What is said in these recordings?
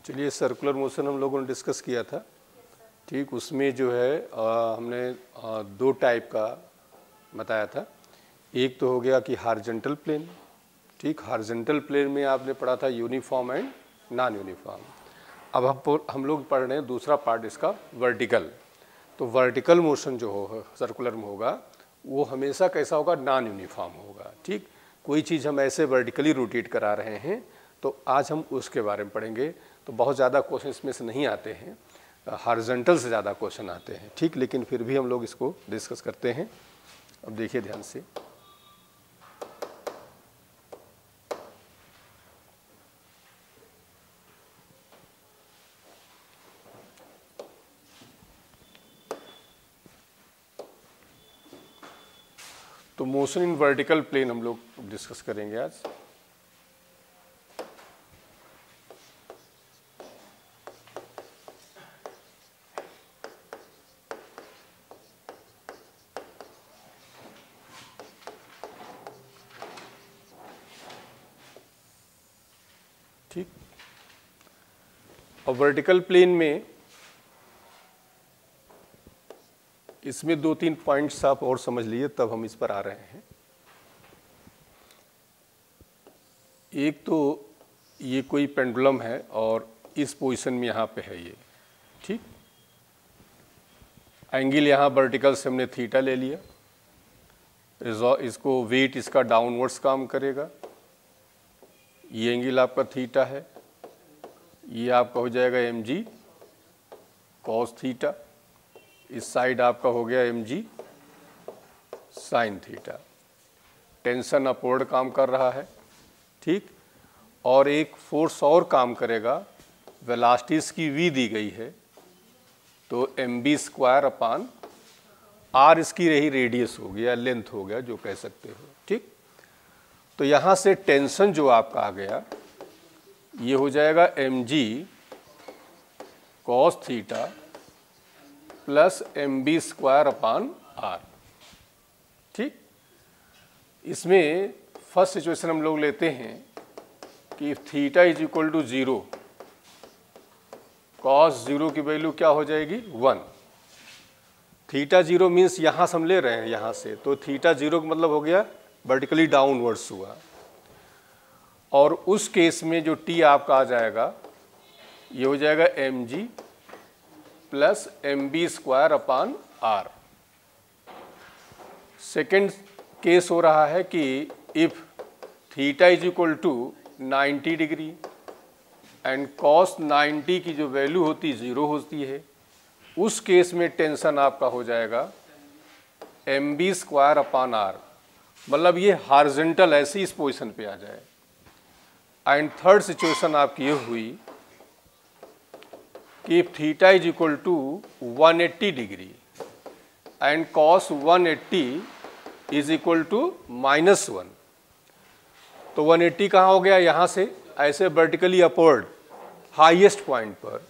चलिए, circular motion हम लोगों ने डिस्कस किया था। ठीक, उसमें जो है हमने दो टाइप का बताया था। एक तो हो गया कि हॉरिजॉन्टल प्लेन। ठीक, हॉरिजॉन्टल प्लेन में आपने पढ़ा था यूनिफॉर्म एंड नॉन यूनिफॉर्म। अब हम लोग पढ़ रहे हैं दूसरा पार्ट इसका, वर्टिकल। तो वर्टिकल मोशन जो हो सर्कुलर में होगा वो हमेशा कैसा होगा, नॉन यूनिफॉर्म होगा। ठीक, कोई चीज़ हम ऐसे वर्टिकली रोटेट करा रहे हैं तो आज हम उसके बारे में पढ़ेंगे। तो बहुत ज़्यादा क्वेश्चन इसमें से नहीं आते हैं, हॉरिजॉन्टल से ज़्यादा क्वेश्चन आते हैं। ठीक, लेकिन फिर भी हम लोग इसको डिस्कस करते हैं। अब देखिए ध्यान से, तो मोशन इन वर्टिकल प्लेन हम लोग डिस्कस करेंगे आज। ठीक, और वर्टिकल प्लेन में इसमें दो तीन पॉइंट्स आप और समझ लीजिए, तब हम इस पर आ रहे हैं। एक तो ये कोई पेंडुलम है और इस पोजीशन में यहाँ पे है ये। ठीक, एंगल यहाँ वर्टिकल से हमने थीटा ले लिया, इसको वेट इसका डाउनवर्ड्स काम करेगा। ये एंगल आपका थीटा है, ये आपका हो जाएगा mg cos थीटा, इस साइड आपका हो गया mg sin theta. Tension upward काम कर रहा है। ठीक, और एक फोर्स और काम करेगा, वेलोसिटी इसकी v दी गई है तो mv² अपान r इसकी रही रेडियस हो गया, लेंथ हो गया, जो कह सकते हो। ठीक, तो यहाँ से टेंशन जो आपका आ गया ये हो जाएगा mg cos theta plus mv² upon r। ठीक, इसमें फर्स्ट सिचुएशन हम लोग लेते हैं कि theta is equal to 0, cos 0 की वैल्यू क्या हो जाएगी 1। थीटा 0 मीन्स यहाँ से हम ले रहे हैं यहाँ से, तो थीटा 0 का मतलब हो गया वर्टिकली डाउनवर्ड्स हुआ। और उस केस में जो t आपका आ जाएगा ये हो जाएगा mg plus mv² upon r। Second case हो रहा है कि if theta is equal to 90 degree and cos 90 की जो वैल्यू होती 0 होती है, उस केस में टेंशन आपका हो जाएगा mv² अपान r। मतलब ये हॉरिजॉन्टल ऐसी इस पोजीशन पे आ जाए। एंड थर्ड सिचुएशन आपकी ये हुई कि theta is equal to 180 degree and cos 180 is equal to -1। तो 180 कहाँ हो गया, यहाँ से ऐसे वर्टिकली अपवर्ड हाईएस्ट पॉइंट पर,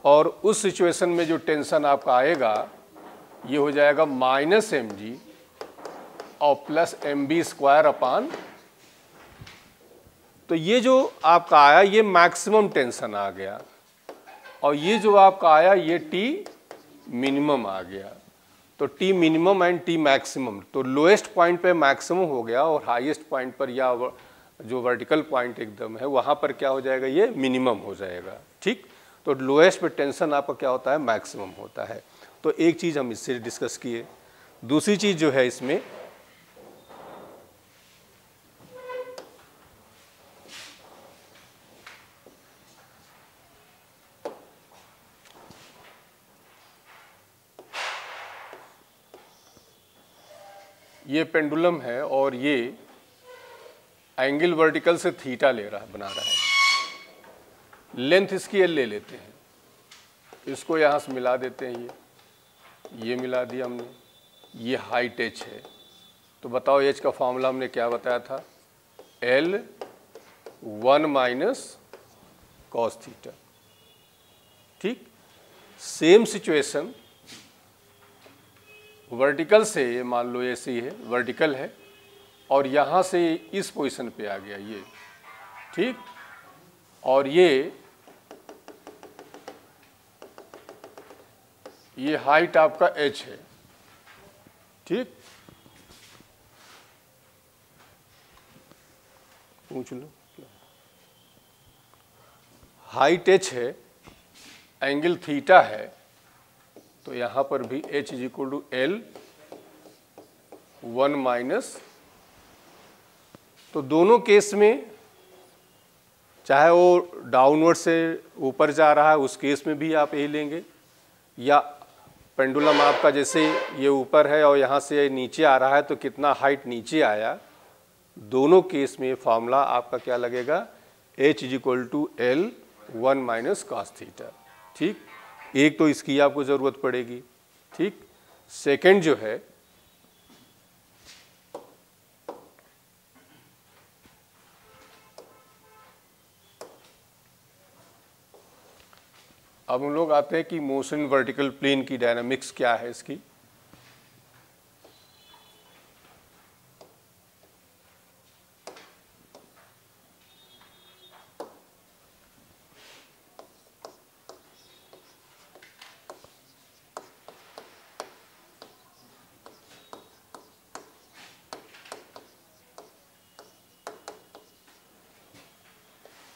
और उस सिचुएशन में जो टेंशन आपका आएगा ये हो जाएगा -mg और प्लस mv² अपान। तो ये जो आपका आया ये मैक्सिमम टेंशन आ गया, और ये जो आपका आया ये टी मिनिमम आ गया। तो T minimum and T maximum, तो लोएस्ट पॉइंट पे मैक्सिमम हो गया और हाईएस्ट पॉइंट पर या जो वर्टिकल पॉइंट एकदम है वहाँ पर क्या हो जाएगा, ये मिनिमम हो जाएगा। ठीक, तो लोएस्ट पे टेंशन आपका क्या होता है, मैक्सिमम होता है। तो एक चीज़ हम इससे डिस्कस किए। दूसरी चीज़ जो है इसमें ये पेंडुलम है और ये एंगल वर्टिकल से थीटा ले रहा बना रहा है। लेंथ इसकी एल ले लेते हैं, इसको यहाँ से मिला देते हैं, ये मिला दिया हमने, ये हाइट एच है। तो बताओ एच का फॉर्मूला हमने क्या बताया था, L1 माइनस कॉस थीटा। ठीक, सेम सिचुएशन वर्टिकल से, ये मान लो ऐसे ही है, वर्टिकल है और यहाँ से इस पोजीशन पे आ गया ये। ठीक, और ये ये हाइट आपका h है, ठीक, पूछ लो, हाइट h है, एंगल थीटा है, तो यहां पर भी h is equal to L 1 minus, तो दोनों केस में चाहे वो डाउनवर्ड से ऊपर जा रहा है उस केस में भी आप ए लेंगे, या पेंडुलम आपका जैसे ये ऊपर है और यहाँ से नीचे आ रहा है तो कितना हाइट नीचे आया, दोनों केस में फॉर्मूला आपका क्या लगेगा, h is equal to L 1 minus cos theta, ठीक। एक तो इसकी आपको ज़रूरत पड़ेगी, ठीक। सेकंड जो है अब हम लोग आते हैं कि मोशन वर्टिकल प्लेन की डायनामिक्स क्या है इसकी।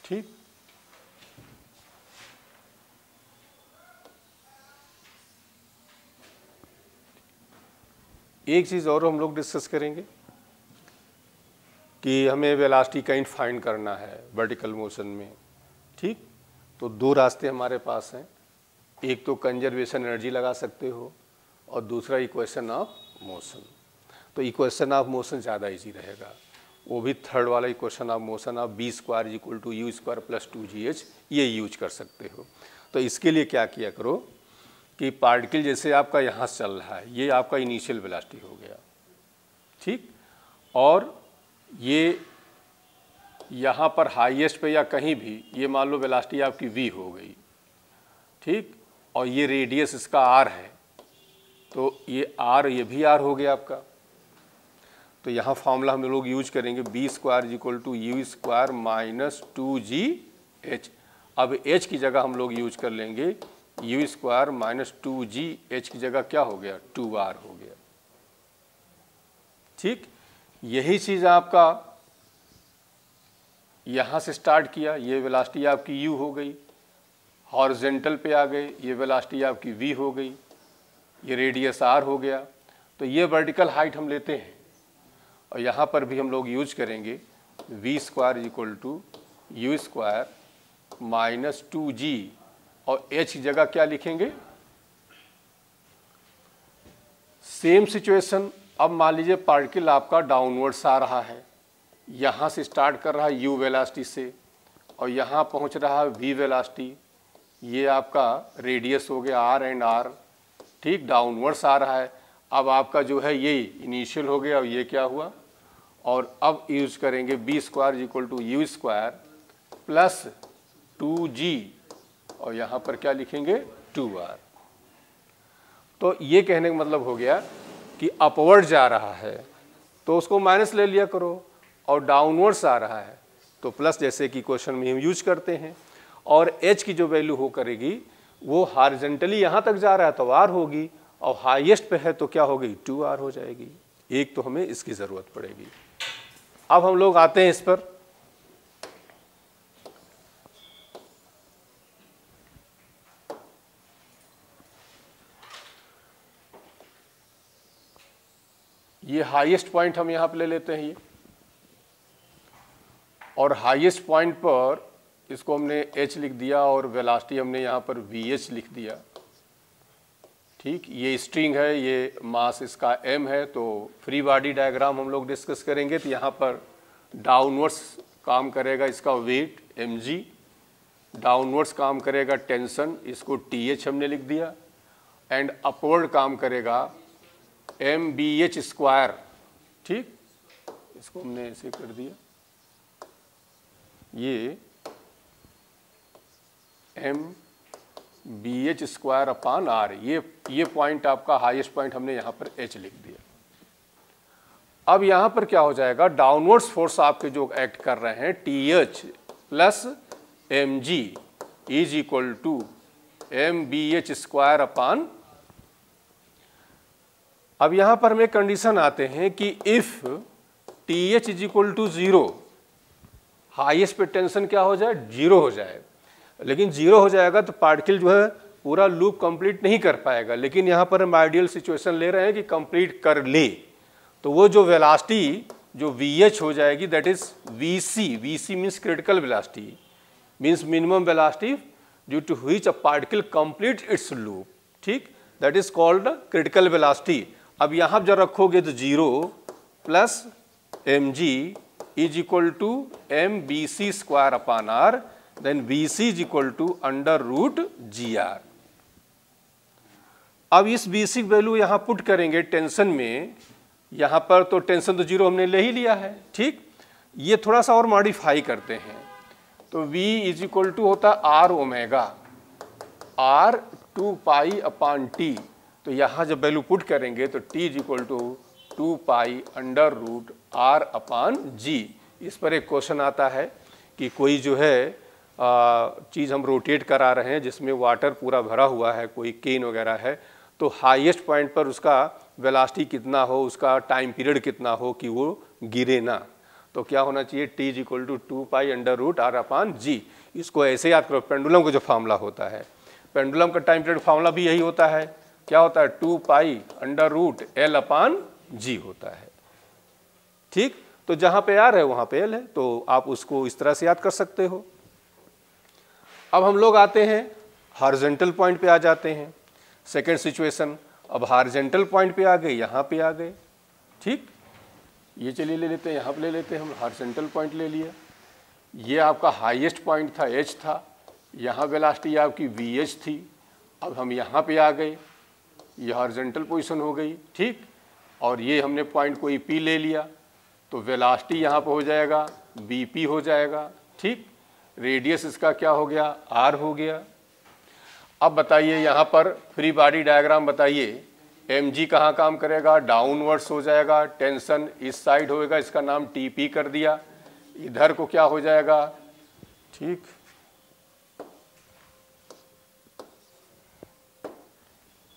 ठीक, एक चीज़ और हम लोग डिस्कस करेंगे कि हमें वेलोसिटी काइंड फाइंड करना है वर्टिकल मोशन में, ठीक। तो दो रास्ते हमारे पास हैं, एक तो कंजर्वेशन एनर्जी लगा सकते हो और दूसरा इक्वेशन ऑफ मोशन। तो इक्वेशन ऑफ मोशन ज़्यादा इजी रहेगा, वो भी थर्ड वाला equation of motion of V square is equal to U square plus 2gh, ये यूज कर सकते हो। तो इसके लिए क्या किया करो कि पार्टिकल जैसे आपका यहाँ से चल रहा है, ये आपका इनिशियल वेलोसिटी हो गया, ठीक, और ये यहाँ पर हाईएस्ट पे या कहीं भी ये मान लो वेलोसिटी आपकी v हो गई, ठीक, और ये रेडियस इसका r है, तो ये r, ये भी r हो गया आपका। तो यहाँ फॉर्मूला हम लोग यूज करेंगे V square is equal to U square minus 2gh। अब h की जगह हम लोग यूज कर लेंगे यू स्क्वायर माइनस 2gh की जगह क्या हो गया, 2r हो गया, ठीक। यही चीज़ आपका यहाँ से स्टार्ट किया, ये वेलोसिटी आपकी u हो गई, हॉरिजॉन्टल पे आ गए, ये वेलोसिटी आपकी v हो गई, ये रेडियस r हो गया। तो ये वर्टिकल हाइट हम लेते हैं और यहाँ पर भी हम लोग यूज करेंगे v square is equal to U square minus 2g, और h की जगह क्या लिखेंगे, सेम सिचुएशन। अब मान लीजिए पार्टिकल आपका डाउनवर्ड्स आ रहा है, यहाँ से स्टार्ट कर रहा है u वेलोसिटी से और यहाँ पहुँच रहा है v वेलोसिटी, ये आपका रेडियस हो गया r एंड r, ठीक, डाउनवर्ड्स आ रहा है। अब आपका जो है ये इनिशियल हो गया और ये क्या हुआ, और अब यूज करेंगे V square equal to U square plus 2g, और यहाँ पर क्या लिखेंगे 2r। तो ये कहने का मतलब हो गया कि अपवर्ड जा रहा है तो उसको माइनस ले लिया करो, और डाउनवर्ड्स आ रहा है तो प्लस, जैसे कि क्वेश्चन में हम यूज करते हैं। और h की जो वैल्यू हो करेगी वो हॉरिजॉन्टली यहाँ तक जा रहा है तो r होगी, और हाईएस्ट पे है तो क्या होगी, 2r हो जाएगी। एक तो हमें इसकी ज़रूरत पड़ेगी। अब हम लोग आते हैं इस पर, ये हाईएस्ट पॉइंट हम यहाँ पे ले लेते हैं ये, और हाईएस्ट पॉइंट पर इसको हमने h लिख दिया और वेलोसिटी हमने यहाँ पर vh लिख दिया, ठीक। ये स्ट्रिंग है, ये मास इसका m है। तो फ्री बॉडी डायग्राम हम लोग डिस्कस करेंगे तो यहाँ पर डाउनवर्ड्स काम करेगा इसका वेट mg, डाउनवर्ड्स काम करेगा टेंशन, इसको th हमने लिख दिया, एंड अपवर्ड काम करेगा mbh स्क्वायर, ठीक, इसको हमने ऐसे कर दिया, ये mbh स्क्वायर अपान r, ये पॉइंट आपका हाईएस्ट पॉइंट हमने यहाँ पर h लिख दिया। अब यहाँ पर क्या हो जाएगा, डाउनवर्ड्स फोर्स आपके जो एक्ट कर रहे हैं th plus mg is equal to mbh square upon अब यहाँ पर हमें कंडीशन आते हैं कि if TH is equal to 0, highest पे टेंशन क्या हो जाए, 0 हो जाए। लेकिन 0 हो जाएगा तो पार्टिकल जो है पूरा लूप कंप्लीट नहीं कर पाएगा, लेकिन यहाँ पर हम आइडियल सिचुएशन ले रहे हैं कि कंप्लीट कर ले। तो वो जो वेलोसिटी जो VH हो जाएगी that is VC, VC means critical velocity, means minimum velocity due to which a particle complete its loop, ठीक, that is called critical velocity. अब यहाँ जब रखोगे तो 0 plus mg is equal to MBC square upon R, then VC is equal to under root GR। अब इस VC value यहाँ put करेंगे टेंशन में, यहाँ पर तो टेंशन तो 0 हमने ले ही लिया है, ठीक। ये थोड़ा सा और मॉडिफाई करते हैं, तो V इज इक्वल टू होता R omega R 2 pi upon T। तो यहाँ जब वैल्यू पुट करेंगे तो T is equal to 2 pi under root R upon G। इस पर एक क्वेश्चन आता है कि कोई जो है चीज़ हम रोटेट करा रहे हैं जिसमें वाटर पूरा भरा हुआ है, कोई केन वगैरह है, तो हाईएस्ट पॉइंट पर उसका वेलोसिटी कितना हो, उसका टाइम पीरियड कितना हो कि वो गिरे ना। तो क्या होना चाहिए, T is equal to 2 pi under root R upon G। इसको ऐसे याद करो, पेंडुलम का जो फार्मूला होता है, पेंडुलम का टाइम पीरियड फार्मूला भी यही होता है, क्या होता है, 2 पाई अंडर रूट L अपान G होता है, ठीक। तो जहाँ पे R है वहाँ पे L है, तो आप उसको इस तरह से याद कर सकते हो। अब हम लोग आते हैं हॉरिजॉन्टल पॉइंट पे आ जाते हैं, सेकेंड सिचुएशन। अब हॉरिजॉन्टल पॉइंट पे आ गए, यहाँ पे आ गए, ठीक। ये चलिए ले लेते हैं, यहाँ पे ले लेते हैं, हम हॉरिजॉन्टल पॉइंट ले लिया। ये आपका हाईएस्ट पॉइंट था, H था, यहाँ वेलोसिटी आपकी VH थी। अब हम यहाँ पे आ गए, ये हॉरिजॉन्टल पोजीशन हो गई, ठीक। और ये हमने पॉइंट कोई P ले लिया, तो वेलोसिटी यहाँ पे हो जाएगा BP हो जाएगा, ठीक। रेडियस इसका क्या हो गया, R हो गया। अब बताइए यहाँ पर फ्री बॉडी डायग्राम बताइए, mg कहाँ काम करेगा, डाउनवर्ड्स हो जाएगा, टेंशन इस साइड होएगा, इसका नाम TP कर दिया। इधर को क्या हो जाएगा, ठीक,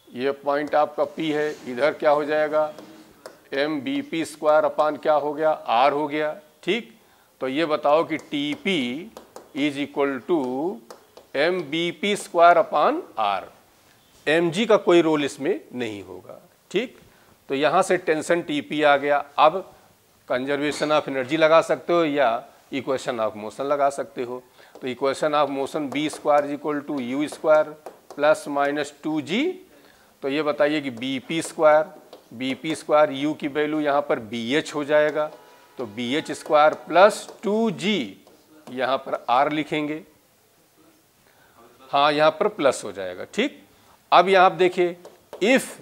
ये पॉइंट आपका P है, इधर क्या हो जाएगा, MBP स्क्वायर अपान क्या हो गया, R हो गया, ठीक। तो ये बताओ कि TP is equal to MBP square upon R। mg का कोई रोल इसमें नहीं होगा, ठीक। तो यहाँ से टेंशन TP आ गया। अब कंजर्वेशन ऑफ एनर्जी लगा सकते हो या इक्वेशन ऑफ मोशन लगा सकते हो। तो equation of motion B square is equal to U square plus minus 2G। तो ये बताइए कि BP स्क्वायर U की वैल्यू यहाँ पर BH हो जाएगा, तो BH स्क्वायर प्लस 2G, यहाँ पर R लिखेंगे, हाँ यहाँ पर प्लस हो जाएगा, ठीक। अब यहाँ आप देखिए, if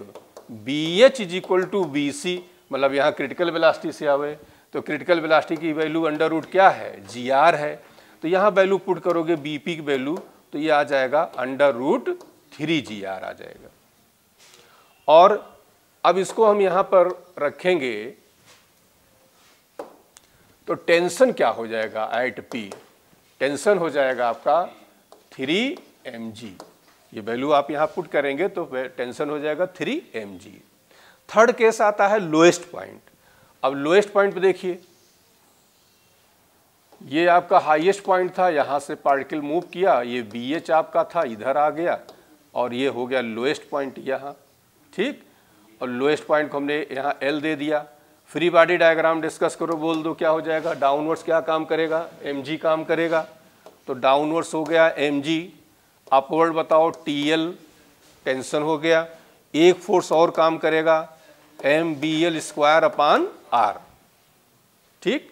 BH is equal to BC, मतलब यहाँ क्रिटिकल वेलोसिटी से आवे, तो क्रिटिकल वेलोसिटी की वैल्यू अंडर रूट क्या है, GR है। तो यहाँ वैल्यू पुट करोगे BP की वैल्यू, तो ये आ जाएगा अंडर रूट 3GR आ जाएगा। और अब इसको हम यहाँ पर रखेंगे तो टेंशन क्या हो जाएगा एट P, टेंशन हो जाएगा आपका 3mg। ये वैल्यू आप यहाँ पुट करेंगे तो टेंशन हो जाएगा 3mg। थर्ड केस आता है लोएस्ट पॉइंट। अब लोएस्ट पॉइंट पे देखिए, ये आपका हाईएस्ट पॉइंट था, यहाँ से पार्टिकल मूव किया, ये BH आपका था, इधर आ गया और ये हो गया लोएस्ट पॉइंट यहाँ, ठीक। और लोएस्ट पॉइंट को हमने यहाँ L दे दिया। फ्री बॉडी डायग्राम डिस्कस करो, बोल दो क्या हो जाएगा, डाउनवर्ड्स क्या काम करेगा, mg काम करेगा, तो डाउनवर्ड्स हो गया mg, अपवर्ड बताओ TL, टेंशन हो गया, एक फोर्स और काम करेगा MBL स्क्वायर अपान R, ठीक।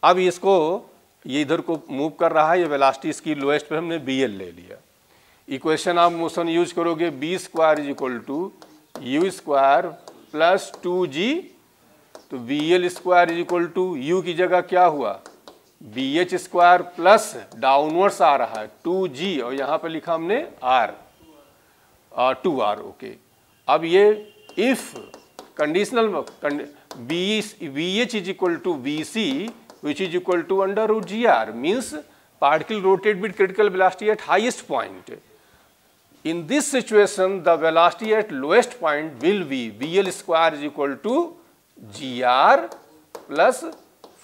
अब इसको ये इधर को मूव कर रहा है, ये वेलोसिटी इसकी लोएस्ट पे हमने BL ले लिया। इक्वेशन ऑफ मोशन यूज करोगे, B square is equal to U square plus 2G, तो VL square is equal to U की जगह क्या हुआ, BH स्क्वायर प्लस डाउनवर्ड्स आ रहा है 2G, और यहाँ पे लिखा हमने R, 2R, ओके। अब ये if conditional VH is equal to VC which is equal to under root GR means particle rotate with critical velocity at highest point, In this situation, the velocity at lowest point will be VL square is equal to GR plus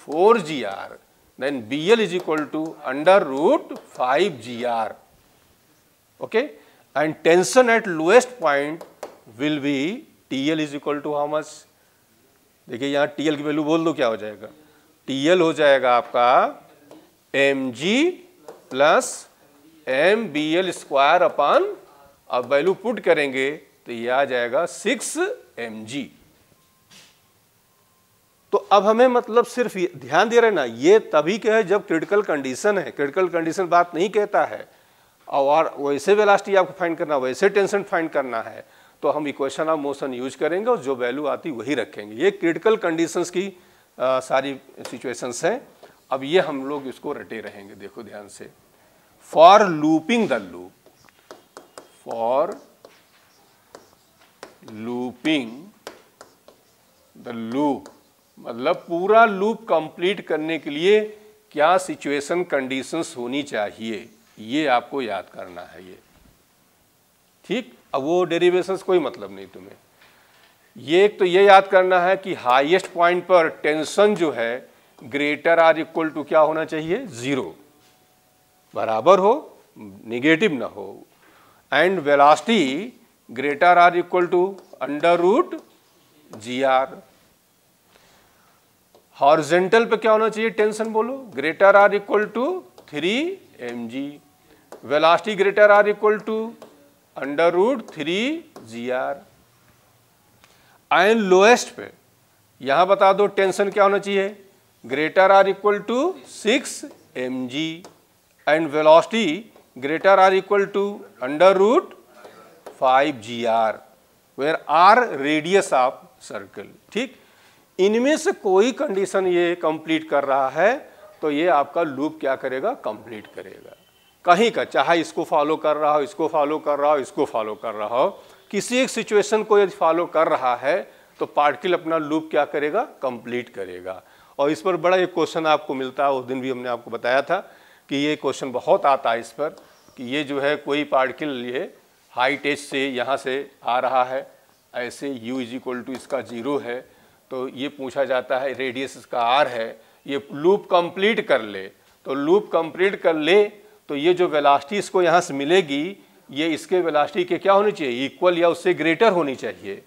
4GR. Then BL is equal to under root 5GR. Okay? And tension at lowest point will be TL is equal to how much? देखिए यहाँ TL की value बोल दो क्या हो जाएगा? TL हो जाएगा आपका mg plus MBL square upon, अब वैल्यू पुट करेंगे तो ये आ जाएगा 6 mg। तो अब हमें मतलब सिर्फ ध्यान दे रहे ना, ये तभी क्या है जब क्रिटिकल कंडीशन है। क्रिटिकल कंडीशन बात नहीं कहता है, और वैसे वेलोसिटी आपको फाइंड करना, वैसे टेंशन फाइंड करना है, तो हम इक्वेशन ऑफ मोशन यूज करेंगे और जो वैल्यू आती वही रखेंगे। ये क्रिटिकल कंडीशंस की सारी सिचुएशंस हैं। अब ये हम लोग इसको रटे रहेंगे, देखो ध्यान से। For looping the loop, for looping the loop मतलब पूरा लूप कंप्लीट करने के लिए क्या सिचुएशन कंडीशंस होनी चाहिए, ये आपको याद करना है ये, ठीक। अब वो डेरिवेशंस कोई मतलब नहीं तुम्हें। ये एक तो ये याद करना है कि हाईएस्ट पॉइंट पर टेंशन जो है ग्रेटर आर इक्वल टू क्या होना चाहिए, 0, बराबर हो, निगेटिव ना हो, and velocity greater or equal to under root GR। Horizontal पे क्या होना चाहिए टेंशन बोलो, greater or equal to 3 mg, velocity greater or equal to under root 3GR। And lowest पे यहां बता दो टेंशन क्या होना चाहिए, greater or equal to 6 mg and velocity greater or equal to under root 5GR, where R radius of circle, ठीक। इनमें से कोई कंडीशन ये कंप्लीट कर रहा है तो ये आपका लूप क्या करेगा, कंप्लीट करेगा। कहीं का चाहे इसको फॉलो कर रहा हो, इसको फॉलो कर रहा हो, इसको फॉलो कर रहा हो, किसी एक सिचुएशन को यदि फॉलो कर रहा है तो पार्टिकल अपना लूप क्या करेगा, कंप्लीट करेगा। और इस पर बड़ा एक क्वेश्चन आपको मिलता है, उस दिन भी हमने आपको बताया था कि ये क्वेश्चन बहुत आता है इस पर, कि ये जो है कोई पार्टिकल ये हाइट h से यहाँ से आ रहा है, ऐसे u इज इक्वल टू इसका 0 है, तो ये पूछा जाता है रेडियस इसका r है, ये लूप कंप्लीट कर ले, तो लूप कंप्लीट कर ले तो ये जो वेलोसिटी इसको यहाँ से मिलेगी ये इसके वेलोसिटी के क्या होनी चाहिए, इक्वल या उससे ग्रेटर होनी चाहिए।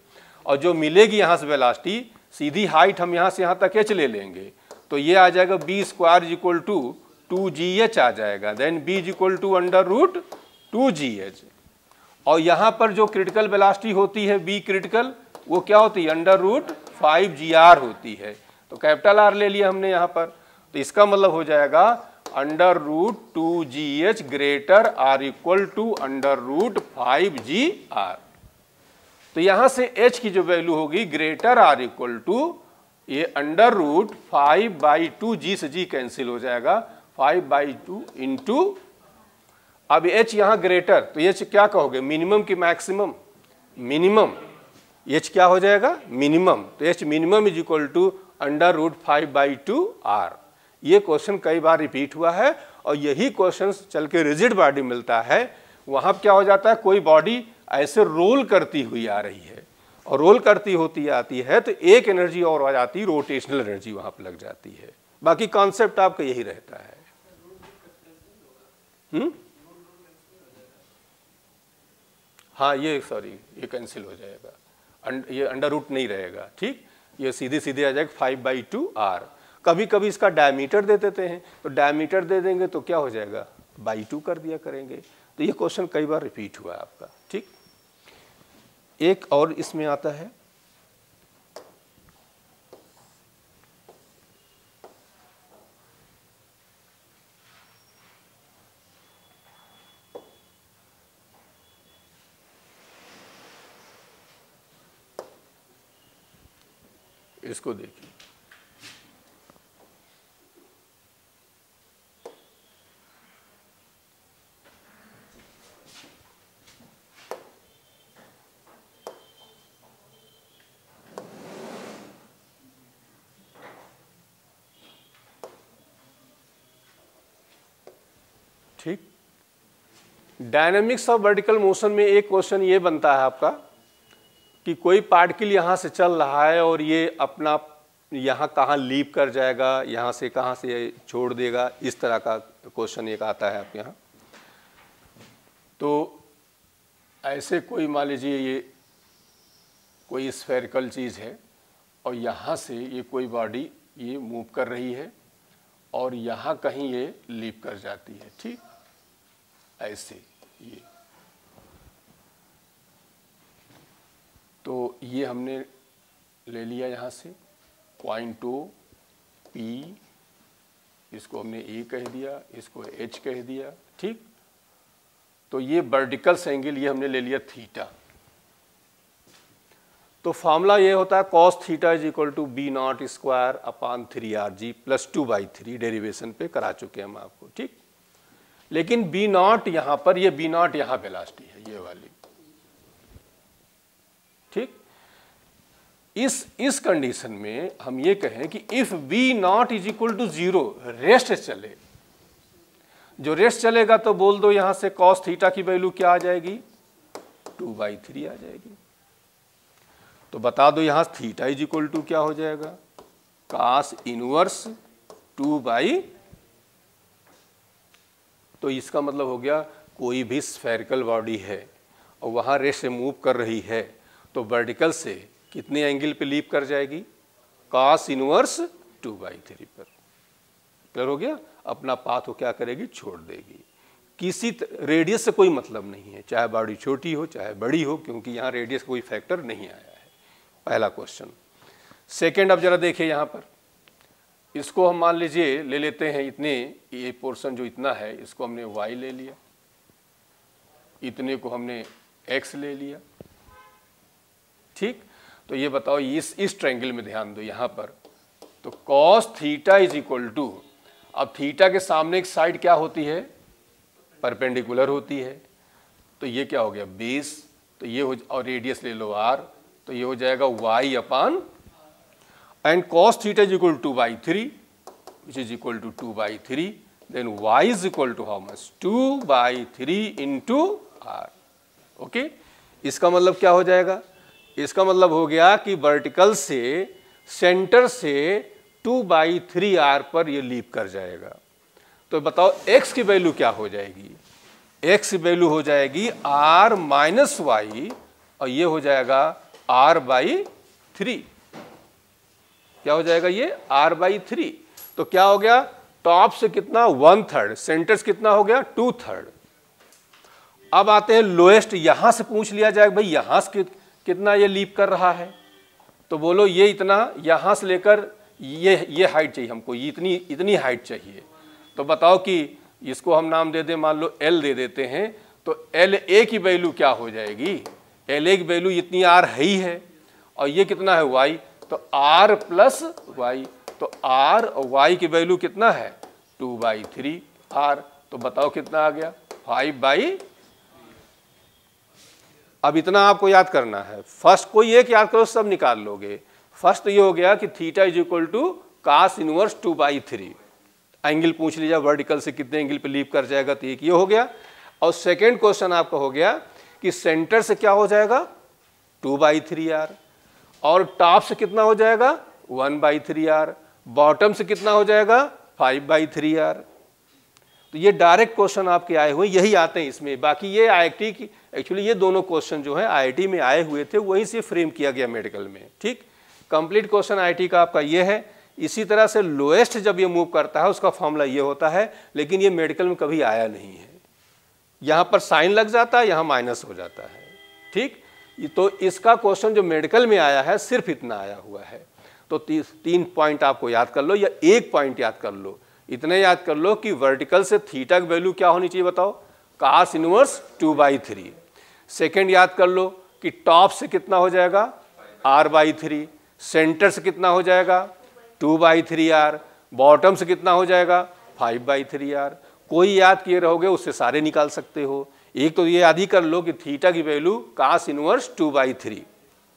और जो मिलेगी यहाँ से वेलोसिटी, सीधी हाइट हम यहाँ से यहाँ तक h ले लेंगे, तो ये आ जाएगा b square is equal to 2gh आ जाएगा, then b is equal to under root 2gh। और यहाँ पर जो क्रिटिकल वेलोसिटी होती है b क्रिटिकल, वो क्या होती है, अंडर रूट 5GR होती है। तो कैपिटल R ले लिया हमने यहाँ पर, तो इसका मतलब हो जाएगा under root 2GH greater or equal to under root 5GR। तो यहाँ से h की जो वैल्यू होगी ग्रेटर आर इक्वल टू ये अंडर रूट 5/2, g से g कैंसिल हो जाएगा, 5/2 इंटू, अब h यहाँ ग्रेटर, तो h क्या कहोगे, मिनिमम की मैक्सिमम, मिनिमम, h क्या हो जाएगा, मिनिमम, तो h minimum is equal to under root 5/2r। ये क्वेश्चन कई बार रिपीट हुआ है और यही क्वेश्चन चल के रिजिड बॉडी मिलता है, वहां क्या हो जाता है, कोई बॉडी ऐसे रोल करती हुई आ रही है और रोल करती होती आती है तो एक एनर्जी और आ जाती, रोटेशनल एनर्जी वहां पर लग जाती है। बाकी कॉन्सेप्ट आपका यही रहता है। हाँ ये सॉरी ये कैंसिल हो जाएगा, ये अंडर रूट नहीं रहेगा, ठीक, ये सीधे सीधे आ जाएगा 5/2r। कभी कभी इसका डायमीटर दे देते हैं, तो डायमीटर दे देंगे तो क्या हो जाएगा, बाई 2 कर दिया करेंगे। तो ये क्वेश्चन कई बार रिपीट हुआ है आपका, ठीक। एक और इसमें आता है, इसको देखिए, ठीक। डायनेमिक्स ऑफ वर्टिकल मोशन में एक क्वेश्चन ये बनता है आपका कि कोई पार्टिकल यहाँ से चल रहा है और ये अपना यहाँ कहाँ लीप कर जाएगा, यहाँ से कहाँ से छोड़ देगा, इस तरह का क्वेश्चन एक आता है आपके यहाँ। तो ऐसे कोई मान लीजिए ये कोई स्फेरिकल चीज़ है और यहाँ से ये कोई बॉडी ये मूव कर रही है और यहाँ कहीं ये लीप कर जाती है, ठीक ऐसे ये। तो ये हमने ले लिया यहाँ से पॉइंट ओ पी, इसको हमने ए कह दिया, इसको एच कह दिया, ठीक। तो ये वर्टिकल एंगल ये हमने ले लिया थीटा। तो फॉर्मूला ये होता है cos theta is equal to V naught square upon 3rg plus 2/3, derivation पे करा चुके हैं हम आपको, ठीक। लेकिन बी नॉट यहाँ पर, ये बी नॉट यहाँ वेलोसिटी है ये वाली, ठीक। इस कंडीशन में हम ये कहें कि if V naught is equal to 0, rest चले, जो रेस्ट चलेगा तो बोल दो यहां से cos थीटा की वैल्यू क्या आ जाएगी, 2/3 आ जाएगी। तो बता दो यहां थीटा इज इक्वल टू क्या हो जाएगा, cos इनवर्स 2/। तो इसका मतलब हो गया कोई भी स्फेरिकल बॉडी है और वहां रेस्ट से मूव कर रही है तो वर्टिकल से कितने एंगल पे लीप कर जाएगी, cos इनवर्स 2/3 पर। क्लियर हो गया। अपना पाथ को क्या करेगी, छोड़ देगी। किसी रेडियस से कोई मतलब नहीं है, चाहे बॉडी छोटी हो चाहे बड़ी हो, क्योंकि यहाँ रेडियस कोई फैक्टर नहीं आया है। पहला क्वेश्चन। सेकंड, अब जरा देखिए यहाँ पर, इसको हम मान लीजिए ले लेते हैं इतने, ये पोर्शन जो इतना है इसको हमने y ले लिया, इतने को हमने x ले लिया, ठीक। तो ये बताओ इस ट्रायंगल में ध्यान दो यहाँ पर, तो cos theta is equal to, अब थीटा के सामने एक साइड क्या होती है, परपेंडिकुलर होती है, तो ये क्या हो गया 20, तो ये हो, और रेडियस ले लो r, तो ये हो जाएगा y upon, and cos theta is equal to 2/3 which is equal to 2/3, then y is equal to how much, 2/3 into r। Okay, इसका मतलब क्या हो जाएगा, इसका मतलब हो गया कि वर्टिकल से सेंटर से 2/3r पर ये लीप कर जाएगा। तो बताओ x की वैल्यू क्या हो जाएगी, x की वैल्यू हो जाएगी r माइनस वाई, और ये हो जाएगा r/3। क्या हो जाएगा ये, r/3। तो क्या हो गया, टॉप से कितना 1/3, सेंटर से कितना हो गया 2/3। अब आते हैं लोएस्ट, यहां से पूछ लिया जाएगा भाई यहां से कितना ये लीप कर रहा है, तो बोलो ये इतना, यहां से लेकर ये हाइट चाहिए हमको, ये इतनी हाइट चाहिए। तो बताओ कि इसको हम नाम दे दें, मान लो L दे देते हैं, तो LA की वैल्यू क्या हो जाएगी, LA की वैल्यू इतनी R है ही है, और ये कितना है Y, तो R प्लस Y, तो R और Y की वैल्यू कितना है 2/3R। तो बताओ कितना आ गया 5/। अब इतना आपको याद करना है, फर्स्ट कोई एक याद करो सब निकाल लोगे। फर्स्ट तो ये हो गया कि theta is equal to cos inverse 2/3, angle पूछ लीजिए वर्टिकल से कितने एंगल पे लीप कर जाएगा, तो एक ये हो गया। और सेकंड क्वेश्चन आपका हो गया कि सेंटर से क्या हो जाएगा 2/3r, और टॉप से कितना हो जाएगा 1/3r, बॉटम से कितना हो जाएगा 5/3r। तो ये डायरेक्ट क्वेश्चन आपके आए हुए यही आते हैं इसमें। बाकी ये IIT की, एक्चुअली ये दोनों क्वेश्चन जो है IIT में आए हुए थे, वहीं से फ्रेम किया गया मेडिकल में, ठीक। कंप्लीट क्वेश्चन IIT का आपका ये है। इसी तरह से लोएस्ट जब ये मूव करता है उसका फॉर्मूला ये होता है, लेकिन ये मेडिकल में कभी आया नहीं है। यहाँ पर साइन लग जाता है, यहाँ माइनस हो जाता है, ठीक। तो इसका क्वेश्चन जो मेडिकल में आया है सिर्फ इतना आया हुआ है। तो 3 पॉइंट आपको याद कर लो, या 1 पॉइंट याद कर लो। इतने याद कर लो कि वर्टिकल से थीटा की वैल्यू क्या होनी चाहिए, बताओ cos इनवर्स 2/3। सेकेंड याद कर लो कि टॉप से कितना हो जाएगा r/3, सेंटर से कितना हो जाएगा 2/3r, बॉटम से कितना हो जाएगा 5/3r। कोई याद किए रहोगे उससे सारे निकाल सकते हो। एक तो ये याद ही कर लो कि थीटा की वैल्यू cos इनवर्स 2/3,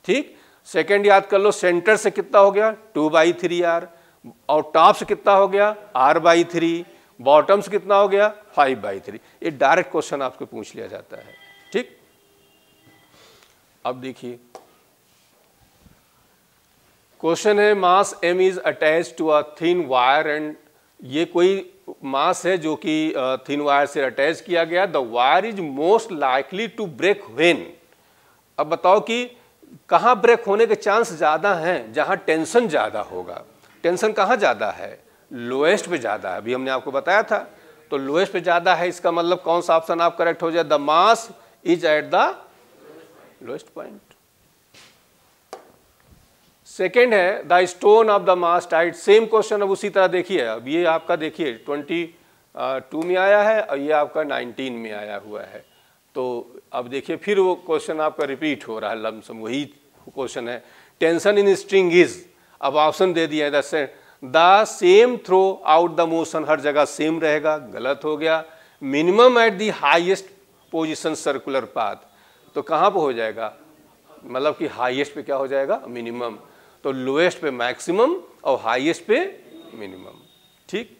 ठीक। सेकेंड याद कर लो सेंटर से कितना हो गया 2/3r, और टॉप से कितना हो गया r/3, बॉटम्स कितना हो गया 5/3। ये डायरेक्ट क्वेश्चन आपको पूछ लिया जाता है। ठीक, अब देखिए क्वेश्चन है mass m is attach to a thin wire and ये कोई मास है जो कि थिन वायर से अटैच किया गया। The wire is most likely to break when. अब बताओ कि कहाँ ब्रेक होने के चांस ज़्यादा हैं, जहाँ टेंशन ज़्यादा होगा। टेंशन कहाँ ज़्यादा है, लोएस्ट पे ज़्यादा है, अभी हमने आपको बताया था। तो लोएस्ट पे ज़्यादा है, इसका मतलब कौन सा ऑप्शन आप करेक्ट हो जाए, the mass is at the lowest point. Second है the stone of the mass tight. Same question अब उसी तरह देखिए, अब ये आपका देखिए 22 में आया है और ये आपका 19 में आया हुआ है। तो अब देखिए फिर वो क्वेश्चन आपका रिपीट हो रहा है, लमसम वही क्वेश्चन है। टेंशन इन स्ट्रिंग इज, अब ऑप्शन दे दिया है the same throughout the motion, हर जगह सेम रहेगा, गलत हो गया। Minimum at the highest position circular path, तो कहाँ पे हो जाएगा, मतलब कि हाईएस्ट पे क्या हो जाएगा, मिनिमम। तो लोएस्ट पे मैक्सिमम और हाईएस्ट पे मिनिमम। ठीक,